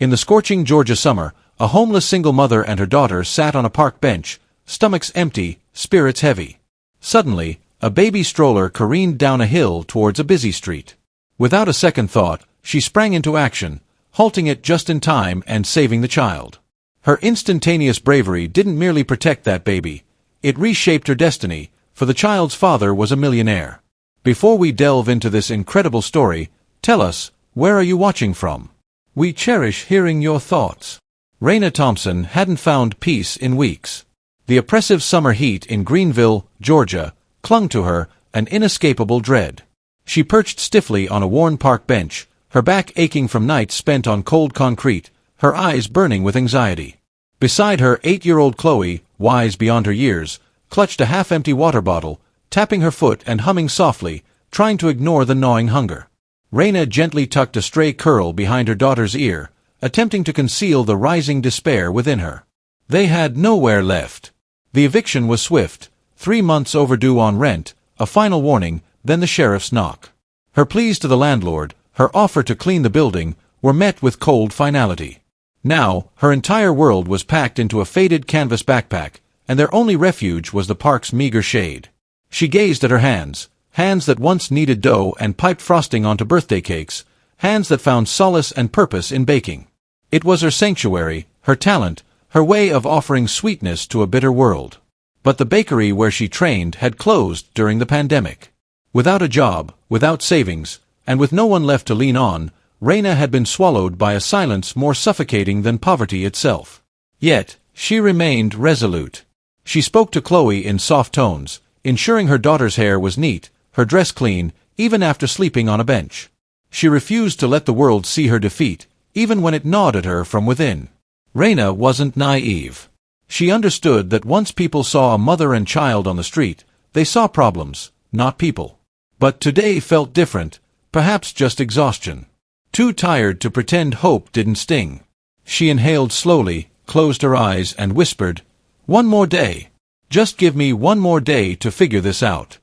In the scorching Georgia summer, a homeless single mother and her daughter sat on a park bench, stomachs empty, spirits heavy. Suddenly, a baby stroller careened down a hill towards a busy street. Without a second thought, she sprang into action, halting it just in time and saving the child. Her instantaneous bravery didn't merely protect that baby, it reshaped her destiny, for the child's father was a millionaire. Before we delve into this incredible story, tell us, where are you watching from? We cherish hearing your thoughts. Raina Thompson hadn't found peace in weeks. The oppressive summer heat in Greenville, Georgia, clung to her, an inescapable dread. She perched stiffly on a worn park bench, her back aching from nights spent on cold concrete, her eyes burning with anxiety. Beside her, 8-year-old Chloe, wise beyond her years, clutched a half-empty water bottle, tapping her foot and humming softly, trying to ignore the gnawing hunger. Raina gently tucked a stray curl behind her daughter's ear, attempting to conceal the rising despair within her. They had nowhere left. The eviction was swift, 3 months overdue on rent, a final warning, then the sheriff's knock. Her pleas to the landlord, her offer to clean the building, were met with cold finality. Now, her entire world was packed into a faded canvas backpack, and their only refuge was the park's meager shade. She gazed at her hands, hands that once kneaded dough and piped frosting onto birthday cakes, hands that found solace and purpose in baking. It was her sanctuary, her talent, her way of offering sweetness to a bitter world. But the bakery where she trained had closed during the pandemic. Without a job, without savings, and with no one left to lean on, Raina had been swallowed by a silence more suffocating than poverty itself. Yet, she remained resolute. She spoke to Chloe in soft tones, ensuring her daughter's hair was neat, her dress clean, even after sleeping on a bench. She refused to let the world see her defeat, even when it gnawed at her from within. Raina wasn't naive. She understood that once people saw a mother and child on the street, they saw problems, not people. But today felt different, perhaps just exhaustion. Too tired to pretend hope didn't sting. She inhaled slowly, closed her eyes and whispered, "One more day. Just give me one more day to figure this out."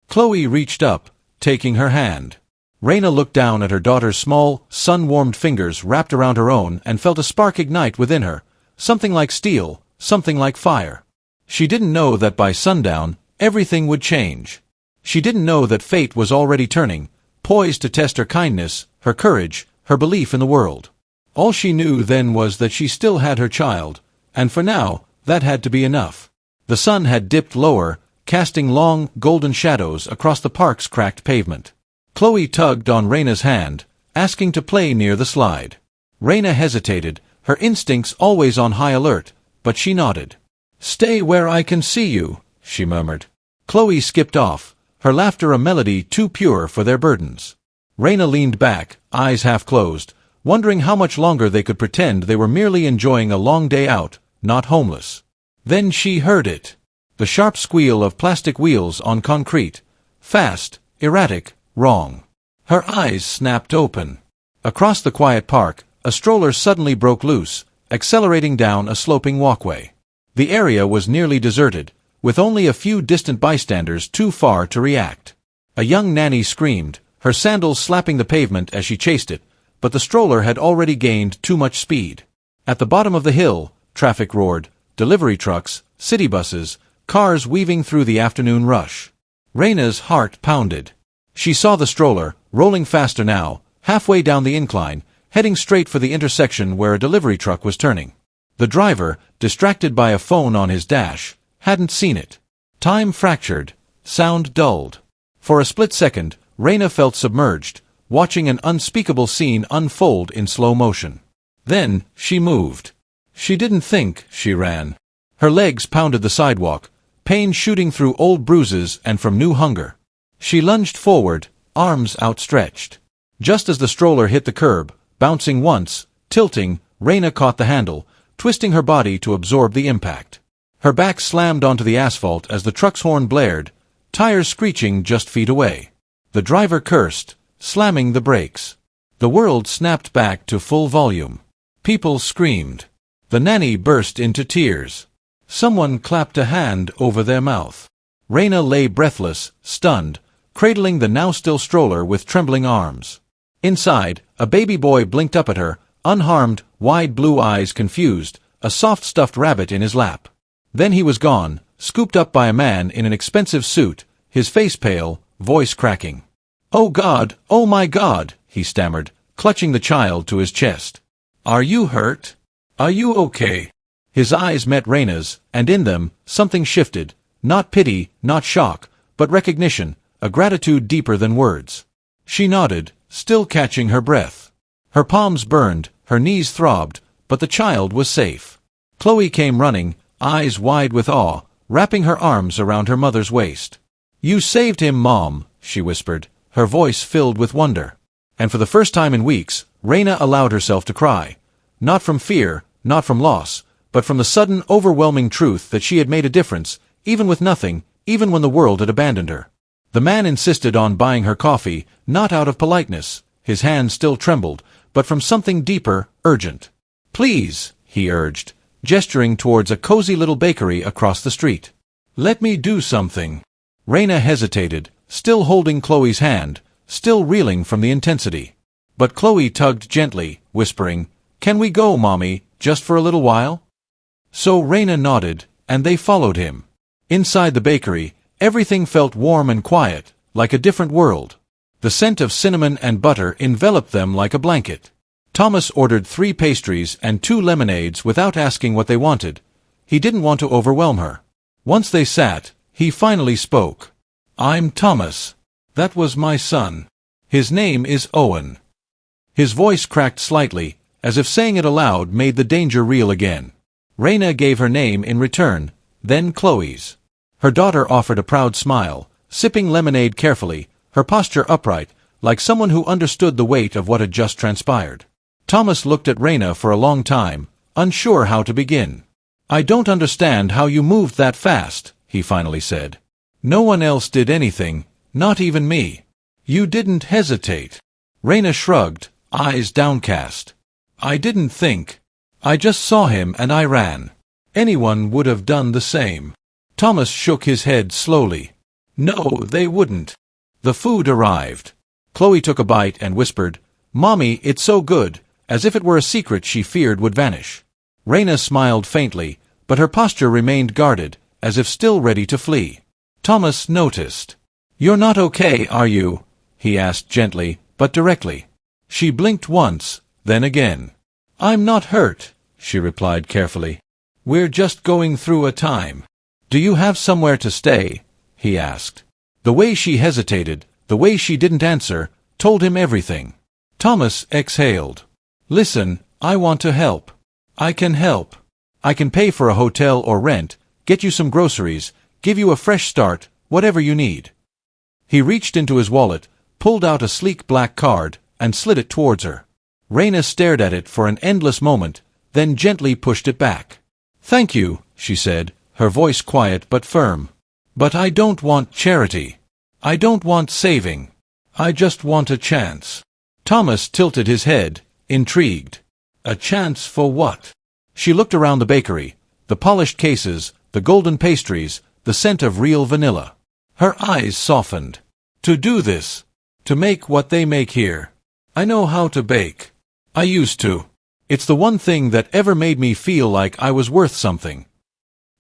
Chloe reached up, taking her hand. Raina looked down at her daughter's small, sun-warmed fingers wrapped around her own and felt a spark ignite within her, something like steel, something like fire. She didn't know that by sundown, everything would change. She didn't know that fate was already turning, poised to test her kindness, her courage, her belief in the world. All she knew then was that she still had her child, and for now, that had to be enough. The sun had dipped lower, casting long, golden shadows across the park's cracked pavement. Chloe tugged on Raina's hand, asking to play near the slide. Raina hesitated, her instincts always on high alert, but she nodded. "Stay where I can see you," she murmured. Chloe skipped off, her laughter a melody too pure for their burdens. Raina leaned back, eyes half closed, wondering how much longer they could pretend they were merely enjoying a long day out, not homeless. Then she heard it. The sharp squeal of plastic wheels on concrete. Fast, erratic, wrong. Her eyes snapped open. Across the quiet park, a stroller suddenly broke loose, accelerating down a sloping walkway. The area was nearly deserted, with only a few distant bystanders too far to react. A young nanny screamed, her sandals slapping the pavement as she chased it, but the stroller had already gained too much speed. At the bottom of the hill, traffic roared, delivery trucks, city buses, cars weaving through the afternoon rush. Raina's heart pounded. She saw the stroller, rolling faster now, halfway down the incline, heading straight for the intersection where a delivery truck was turning. The driver, distracted by a phone on his dash, hadn't seen it. Time fractured, sound dulled. For a split second, Raina felt submerged, watching an unspeakable scene unfold in slow motion. Then, she moved. She didn't think, she ran. Her legs pounded the sidewalk, pain shooting through old bruises and from new hunger. She lunged forward, arms outstretched. Just as the stroller hit the curb, bouncing once, tilting, Raina caught the handle, twisting her body to absorb the impact. Her back slammed onto the asphalt as the truck's horn blared, tires screeching just feet away. The driver cursed, slamming the brakes. The world snapped back to full volume. People screamed. The nanny burst into tears. Someone clapped a hand over their mouth. Raina lay breathless, stunned, cradling the now-still stroller with trembling arms. Inside, a baby boy blinked up at her, unharmed, wide blue eyes confused, a soft stuffed rabbit in his lap. Then he was gone, scooped up by a man in an expensive suit, his face pale, voice cracking. "Oh God, oh my God," he stammered, clutching the child to his chest. "Are you hurt? Are you okay?" His eyes met Raina's, and in them, something shifted, not pity, not shock, but recognition, a gratitude deeper than words. She nodded, still catching her breath. Her palms burned, her knees throbbed, but the child was safe. Chloe came running, eyes wide with awe, wrapping her arms around her mother's waist. "You saved him, Mom," she whispered, her voice filled with wonder. And for the first time in weeks, Raina allowed herself to cry. Not from fear, not from loss, but from the sudden, overwhelming truth that she had made a difference, even with nothing, even when the world had abandoned her. The man insisted on buying her coffee, not out of politeness, his hand still trembled, but from something deeper, urgent. "Please," he urged, gesturing towards a cozy little bakery across the street. "Let me do something." Raina hesitated, still holding Chloe's hand, still reeling from the intensity. But Chloe tugged gently, whispering, "Can we go, Mommy, just for a little while?" So Raina nodded, and they followed him. Inside the bakery, everything felt warm and quiet, like a different world. The scent of cinnamon and butter enveloped them like a blanket. Thomas ordered 3 pastries and 2 lemonades without asking what they wanted. He didn't want to overwhelm her. Once they sat, he finally spoke. "I'm Thomas. That was my son. His name is Owen." His voice cracked slightly, as if saying it aloud made the danger real again. Raina gave her name in return, then Chloe's. Her daughter offered a proud smile, sipping lemonade carefully, her posture upright, like someone who understood the weight of what had just transpired. Thomas looked at Raina for a long time, unsure how to begin. "I don't understand how you moved that fast," he finally said. "No one else did anything, not even me. You didn't hesitate." Raina shrugged, eyes downcast. "I didn't think. I just saw him and I ran. Anyone would have done the same." Thomas shook his head slowly. "No, they wouldn't." The food arrived. Chloe took a bite and whispered, "Mommy, it's so good," as if it were a secret she feared would vanish. Raina smiled faintly, but her posture remained guarded, as if still ready to flee. Thomas noticed. "You're not okay, are you?" he asked gently, but directly. She blinked once, then again. "I'm not hurt," she replied carefully. "We're just going through a time." "Do you have somewhere to stay?" he asked. The way she hesitated, the way she didn't answer, told him everything. Thomas exhaled. "Listen, I want to help. I can help. I can pay for a hotel or rent, get you some groceries, give you a fresh start, whatever you need." He reached into his wallet, pulled out a sleek black card, and slid it towards her. Raina stared at it for an endless moment, then gently pushed it back. "Thank you," she said, her voice quiet but firm. "But I don't want charity. I don't want saving. I just want a chance." Thomas tilted his head, intrigued. "A chance for what?" She looked around the bakery, the polished cases, the golden pastries, the scent of real vanilla. Her eyes softened. "To do this. To make what they make here. I know how to bake. I used to. It's the one thing that ever made me feel like I was worth something."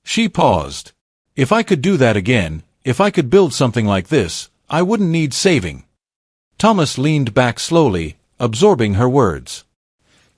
She paused. "If I could do that again, if I could build something like this, I wouldn't need saving." Thomas leaned back slowly, absorbing her words.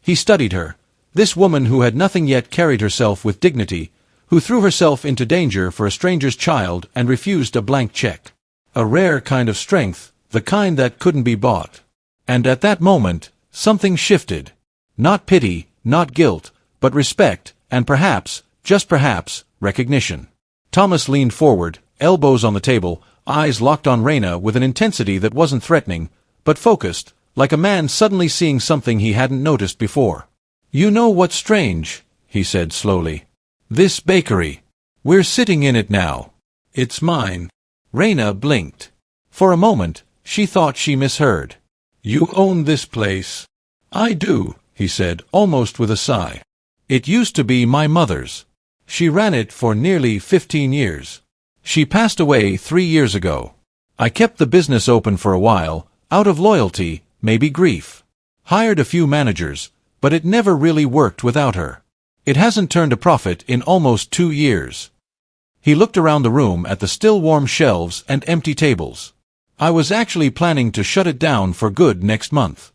He studied her, this woman who had nothing yet carried herself with dignity, who threw herself into danger for a stranger's child and refused a blank check. A rare kind of strength, the kind that couldn't be bought. And at that moment, something shifted. Not pity, not guilt, but respect, and perhaps, just perhaps, recognition. Thomas leaned forward, elbows on the table, eyes locked on Raina with an intensity that wasn't threatening, but focused, like a man suddenly seeing something he hadn't noticed before. "You know what's strange?" he said slowly. "This bakery. We're sitting in it now. It's mine." Raina blinked. For a moment, she thought she misheard. "You own this place?" "I do," he said, almost with a sigh. "It used to be my mother's. She ran it for nearly 15 years. She passed away 3 years ago. I kept the business open for a while, out of loyalty, maybe grief. Hired a few managers, but it never really worked without her. It hasn't turned a profit in almost 2 years. He looked around the room at the still warm shelves and empty tables. I was actually planning to shut it down for good next month.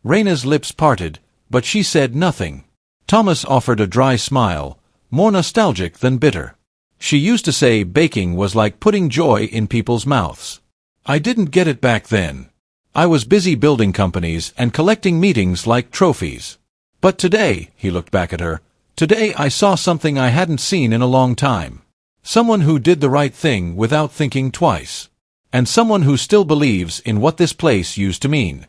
Raina's lips parted, but she said nothing. Thomas offered a dry smile, more nostalgic than bitter. She used to say baking was like putting joy in people's mouths. I didn't get it back then. I was busy building companies and collecting meetings like trophies. But today, he looked back at her, today I saw something I hadn't seen in a long time. Someone who did the right thing without thinking twice. And someone who still believes in what this place used to mean.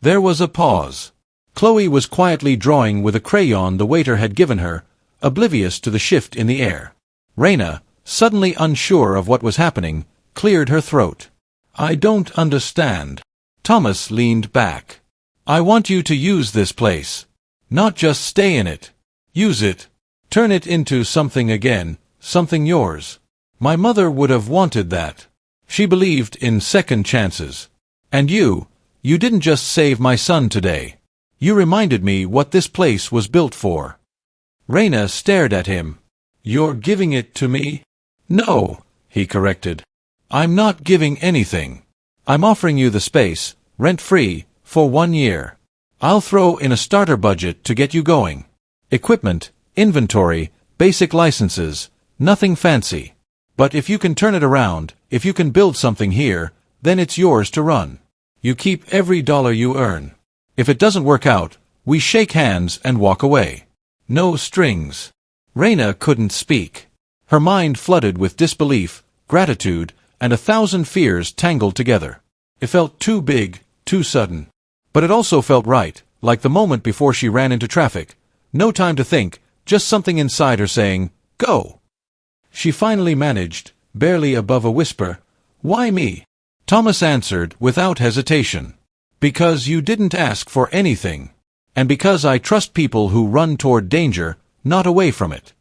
There was a pause. Chloe was quietly drawing with a crayon the waiter had given her, oblivious to the shift in the air. Raina, suddenly unsure of what was happening, cleared her throat. I don't understand. Thomas leaned back. I want you to use this place. Not just stay in it. Use it. Turn it into something again, something yours. My mother would have wanted that. She believed in second chances. And you didn't just save my son today. You reminded me what this place was built for. Raina stared at him. You're giving it to me? No, he corrected. I'm not giving anything. I'm offering you the space, rent-free, for 1 year. I'll throw in a starter budget to get you going. Equipment, inventory, basic licenses, nothing fancy. But if you can turn it around, if you can build something here, then it's yours to run. You keep every dollar you earn. If it doesn't work out, we shake hands and walk away. No strings. Raina couldn't speak. Her mind flooded with disbelief, gratitude, and 1,000 fears tangled together. It felt too big, too sudden. But it also felt right, like the moment before she ran into traffic. No time to think, just something inside her saying, go. She finally managed, barely above a whisper, Why me? Thomas answered without hesitation. Because you didn't ask for anything. And because I trust people who run toward danger, not away from it.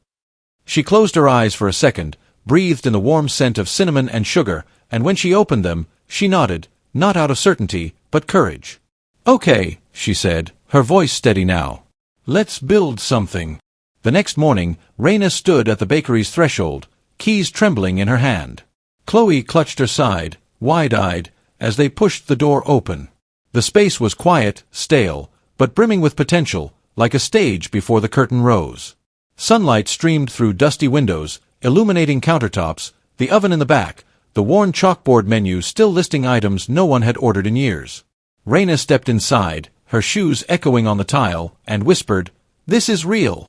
She closed her eyes for a second, breathed in the warm scent of cinnamon and sugar, and when she opened them, she nodded, not out of certainty, but courage. Okay, she said, her voice steady now. Let's build something. The next morning, Raina stood at the bakery's threshold, keys trembling in her hand. Chloe clutched her side, wide-eyed, as they pushed the door open. The space was quiet, stale, but brimming with potential, like a stage before the curtain rose. Sunlight streamed through dusty windows, illuminating countertops, the oven in the back, the worn chalkboard menu still listing items no one had ordered in years. Raina stepped inside, her shoes echoing on the tile, and whispered, This is real.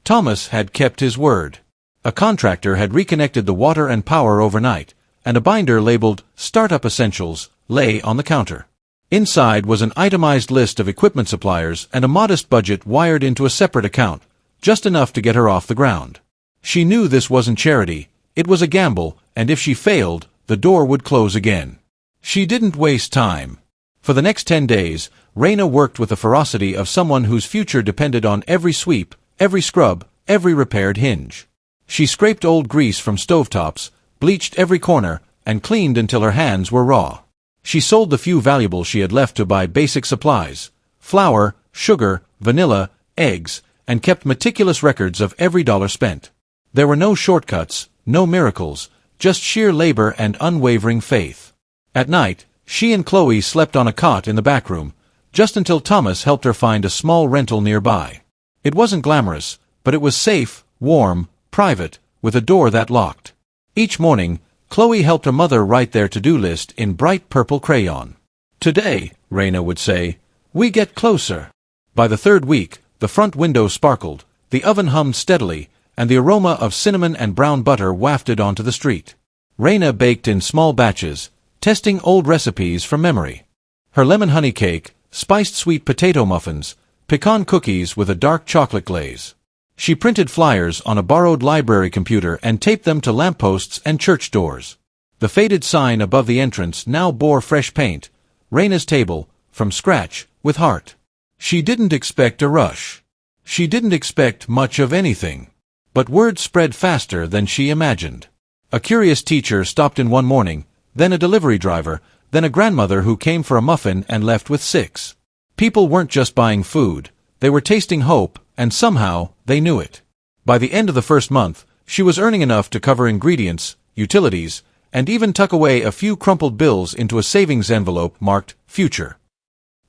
Thomas had kept his word. A contractor had reconnected the water and power overnight, and a binder labeled Startup Essentials lay on the counter. Inside was an itemized list of equipment suppliers and a modest budget wired into a separate account, just enough to get her off the ground. She knew this wasn't charity, it was a gamble, and if she failed, the door would close again. She didn't waste time. For the next 10 days, Raina worked with the ferocity of someone whose future depended on every sweep, every scrub, every repaired hinge. She scraped old grease from stovetops, bleached every corner, and cleaned until her hands were raw. She sold the few valuables she had left to buy basic supplies, flour, sugar, vanilla, eggs, and kept meticulous records of every dollar spent. There were no shortcuts, no miracles, just sheer labor and unwavering faith. At night, she and Chloe slept on a cot in the back room, just until Thomas helped her find a small rental nearby. It wasn't glamorous, but it was safe, warm, private, with a door that locked. Each morning, Chloe helped her mother write their to-do list in bright purple crayon. Today, Raina would say, we get closer. By the third week, the front window sparkled, the oven hummed steadily, and the aroma of cinnamon and brown butter wafted onto the street. Raina baked in small batches, testing old recipes from memory. Her lemon honey cake, spiced sweet potato muffins, pecan cookies with a dark chocolate glaze. She printed flyers on a borrowed library computer and taped them to lampposts and church doors. The faded sign above the entrance now bore fresh paint, Raina's table, from scratch, with heart. She didn't expect a rush. She didn't expect much of anything. But word spread faster than she imagined. A curious teacher stopped in one morning, then a delivery driver, then a grandmother who came for a muffin and left with 6. People weren't just buying food, They were tasting hope, and somehow, they knew it. By the end of the first month, she was earning enough to cover ingredients, utilities, and even tuck away a few crumpled bills into a savings envelope marked Future.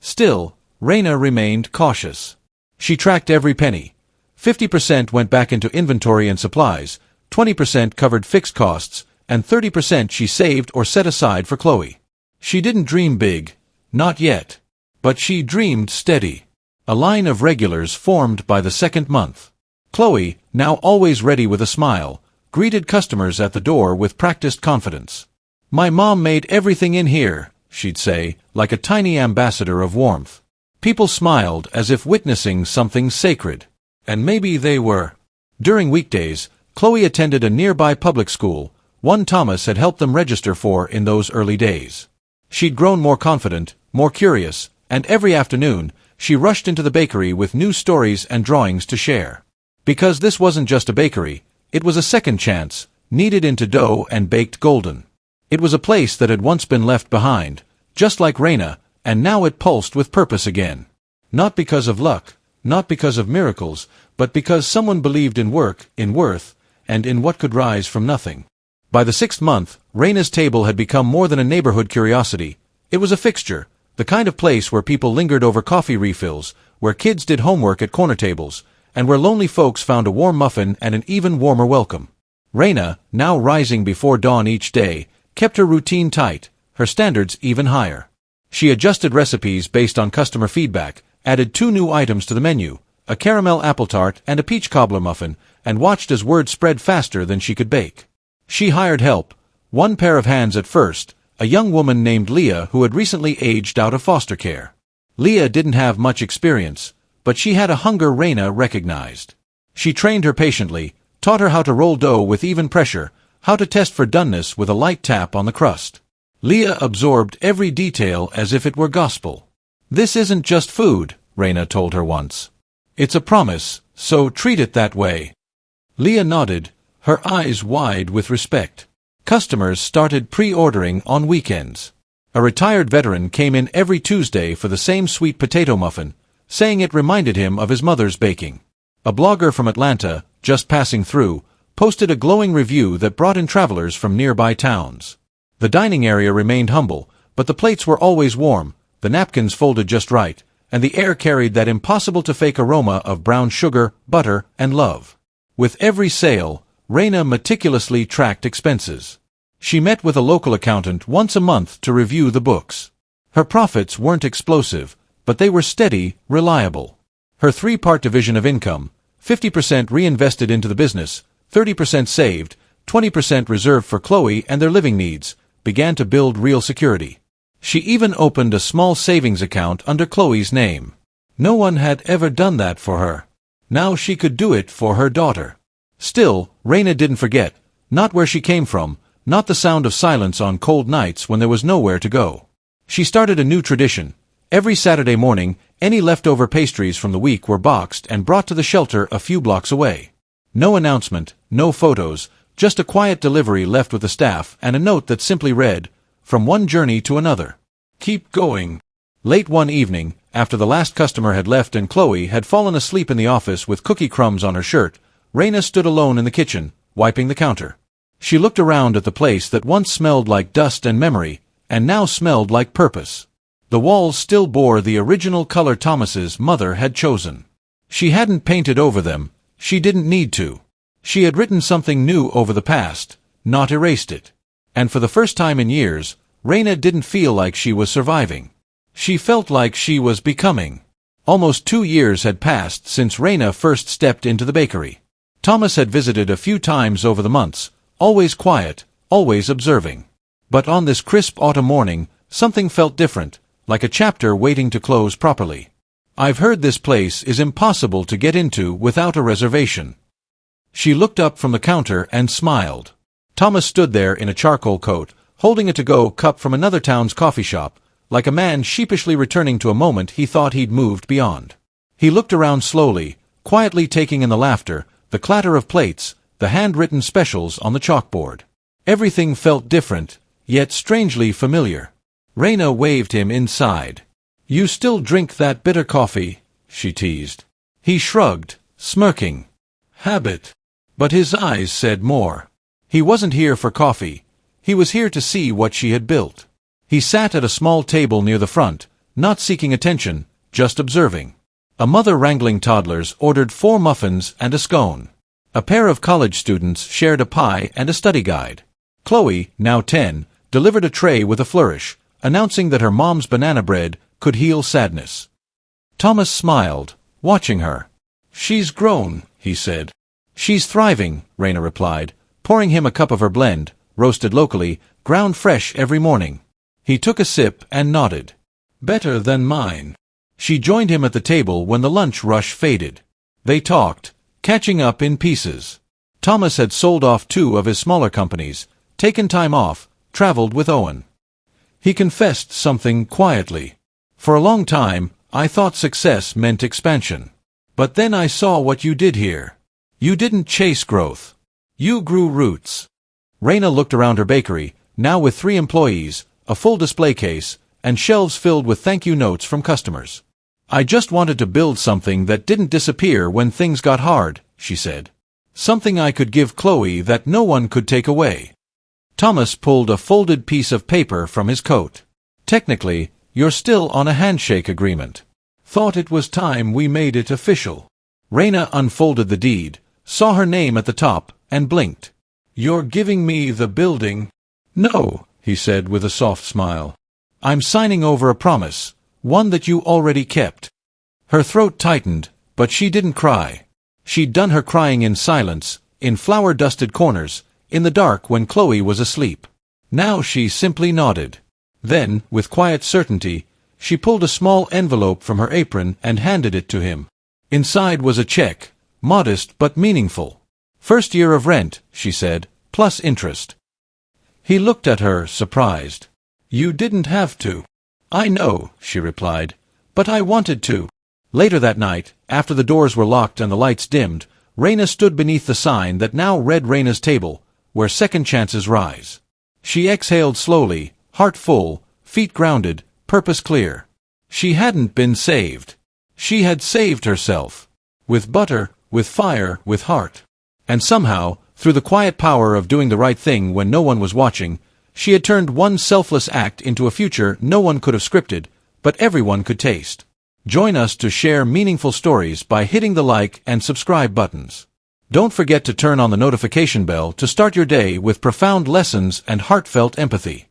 Still, Raina remained cautious. She tracked every penny. 50% went back into inventory and supplies, 20% covered fixed costs, and 30% she saved or set aside for Chloe. She didn't dream big, not yet. But she dreamed steady. A line of regulars formed by the second month. Chloe, now always ready with a smile, greeted customers at the door with practiced confidence. "My mom made everything in here," she'd say, like a tiny ambassador of warmth. People smiled as if witnessing something sacred. And maybe they were. During weekdays, Chloe attended a nearby public school, one Thomas had helped them register for in those early days. She'd grown more confident, more curious, and every afternoon, she rushed into the bakery with new stories and drawings to share. Because this wasn't just a bakery, it was a second chance, kneaded into dough and baked golden. It was a place that had once been left behind, just like Raina, and now it pulsed with purpose again. Not because of luck, not because of miracles, but because someone believed in work, in worth, and in what could rise from nothing. By the 6th month, Raina's table had become more than a neighborhood curiosity. It was a fixture, the kind of place where people lingered over coffee refills, where kids did homework at corner tables, and where lonely folks found a warm muffin and an even warmer welcome. Raina, now rising before dawn each day, kept her routine tight, her standards even higher. She adjusted recipes based on customer feedback, added 2 new items to the menu, a caramel apple tart and a peach cobbler muffin, and watched as word spread faster than she could bake. She hired help, one pair of hands at first, a young woman named Leah who had recently aged out of foster care. Leah didn't have much experience, but she had a hunger Raina recognized. She trained her patiently, taught her how to roll dough with even pressure, how to test for doneness with a light tap on the crust. Leah absorbed every detail as if it were gospel. "This isn't just food," Raina told her once. "It's a promise, so treat it that way." Leah nodded, her eyes wide with respect. Customers started pre-ordering on weekends. A retired veteran came in every Tuesday for the same sweet potato muffin, saying it reminded him of his mother's baking. A blogger from Atlanta, just passing through, posted a glowing review that brought in travelers from nearby towns. The dining area remained humble, but the plates were always warm, the napkins folded just right, and the air carried that impossible-to-fake aroma of brown sugar, butter, and love. With every sale, Raina meticulously tracked expenses. She met with a local accountant once a month to review the books. Her profits weren't explosive, but they were steady, reliable. Her 3-part division of income, 50% reinvested into the business, 30% saved, 20% reserved for Chloe and their living needs, began to build real security. She even opened a small savings account under Chloe's name. No one had ever done that for her. Now she could do it for her daughter. Still, Raina didn't forget, not where she came from, not the sound of silence on cold nights when there was nowhere to go. She started a new tradition. Every Saturday morning, any leftover pastries from the week were boxed and brought to the shelter a few blocks away. No announcement, no photos, just a quiet delivery left with the staff and a note that simply read, "From one journey to another. Keep going." Late one evening, after the last customer had left and Chloe had fallen asleep in the office with cookie crumbs on her shirt, Raina stood alone in the kitchen, wiping the counter. She looked around at the place that once smelled like dust and memory, and now smelled like purpose. The walls still bore the original color Thomas's mother had chosen. She hadn't painted over them, she didn't need to. She had written something new over the past, not erased it. And for the first time in years, Raina didn't feel like she was surviving. She felt like she was becoming. Almost 2 years had passed since Raina first stepped into the bakery. Thomas had visited a few times over the months, always quiet, always observing. But on this crisp autumn morning, something felt different, like a chapter waiting to close properly. "I've heard this place is impossible to get into without a reservation." She looked up from the counter and smiled. Thomas stood there in a charcoal coat, holding a to-go cup from another town's coffee shop, like a man sheepishly returning to a moment he thought he'd moved beyond. He looked around slowly, quietly taking in the laughter, the clatter of plates, the handwritten specials on the chalkboard. Everything felt different, yet strangely familiar. Raina waved him inside. "You still drink that bitter coffee?" she teased. He shrugged, smirking. Habit. But his eyes said more. He wasn't here for coffee. He was here to see what she had built. He sat at a small table near the front, not seeking attention, just observing. A mother wrangling toddlers ordered 4 muffins and a scone. A pair of college students shared a pie and a study guide. Chloe, now 10, delivered a tray with a flourish, announcing that her mom's banana bread could heal sadness. Thomas smiled, watching her. She's grown, he said. She's thriving, Raina replied, pouring him a cup of her blend, roasted locally, ground fresh every morning. He took a sip and nodded. Better than mine. She joined him at the table when the lunch rush faded. They talked, catching up in pieces. Thomas had sold off 2 of his smaller companies, taken time off, traveled with Owen. He confessed something quietly. For a long time, I thought success meant expansion. But then I saw what you did here. You didn't chase growth. You grew roots. Raina looked around her bakery, now with 3 employees, a full display case, and shelves filled with thank you notes from customers. I just wanted to build something that didn't disappear when things got hard, she said. Something I could give Chloe that no one could take away. Thomas pulled a folded piece of paper from his coat. Technically, you're still on a handshake agreement. Thought it was time we made it official. Raina unfolded the deed, saw her name at the top, and blinked. You're giving me the building? No, he said with a soft smile. I'm signing over a promise, one that you already kept. Her throat tightened, but she didn't cry. She'd done her crying in silence, in flour-dusted corners, in the dark when Chloe was asleep. Now she simply nodded. Then, with quiet certainty, she pulled a small envelope from her apron and handed it to him. Inside was a check, modest but meaningful. 1st year of rent, she said, plus interest. He looked at her, surprised. You didn't have to. I know, she replied, but I wanted to. Later that night, after the doors were locked and the lights dimmed, Raina stood beneath the sign that now read Raina's table, where second chances rise. She exhaled slowly, heart full, feet grounded, purpose clear. She hadn't been saved. She had saved herself. With butter, with fire, with heart. And somehow, through the quiet power of doing the right thing when no one was watching, she had turned one selfless act into a future no one could have scripted, but everyone could taste. Join us to share meaningful stories by hitting the like and subscribe buttons. Don't forget to turn on the notification bell to start your day with profound lessons and heartfelt empathy.